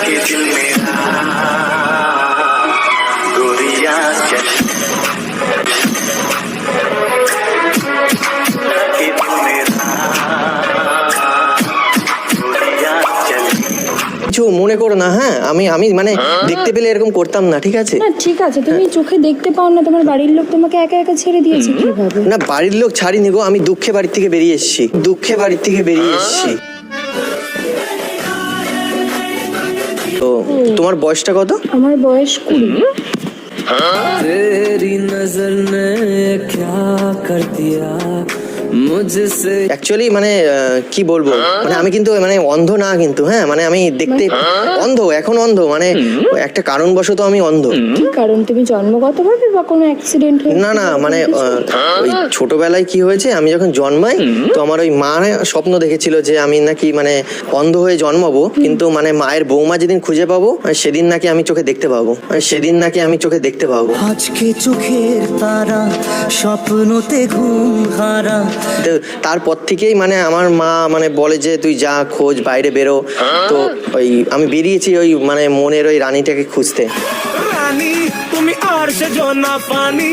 কিছু মনে করো না, হ্যাঁ? আমি আমি মানে দেখতে পেলে এরকম করতাম না, ঠিক আছে? না ঠিক আছে, তুমি চোখে দেখতে পাও না, তোমার বাড়ির লোক তোমাকে একা একা ছেড়ে দিয়েছে কিভাবে? না, বাড়ির লোক ছাড়িনি গো, আমি দুঃখে বাড়ির থেকে বেরিয়ে এসেছি, দুঃখে বাড়ির থেকে বেরিয়ে এসেছি। তো তোমার বয়সটা কত? আমার বয়স 20। तेरी नजर ने क्या कर दिया मुझसे। অ্যাকচুয়ালি মানে কি বলবো, মানে আমি কিন্তু মানে অন্ধ না কিন্তু, হ্যাঁ? মানে আমি দেখতে অন্ধ, এখন অন্ধ, মানে একটা কারণবশত আমি অন্ধ। কি কারণ? তুমি জন্মগতভাবে বা কোনো অ্যাক্সিডেন্ট হয়েছে? না না, মানে ওই ছোটবেলায় কি হয়েছে, আমি যখন জন্মাই তো আমার ওই মা স্বপ্ন দেখেছিল যে আমি নাকি মানে অন্ধ হয়ে জন্মাবো, কিন্তু মানে মায়ের বৌমা যেদিন খুঁজে পাবো সেদিন নাকি আমি চোখে দেখতে পাবো, সেদিন নাকি আমি চোখে দেখতে পাবো। আজকে চোখের তারা স্বপ্নতে ঘুম হারা। তারপর থেকেই মানে আমার মা মানে বলে যে তুই যা, খোঁজ, বাইরে বেরো। তো ওই আমি বেরিয়েছি ওই মানে মনের ওই রানীটাকে খুঁজতে। রানী তুমি আর সে জনা পানি।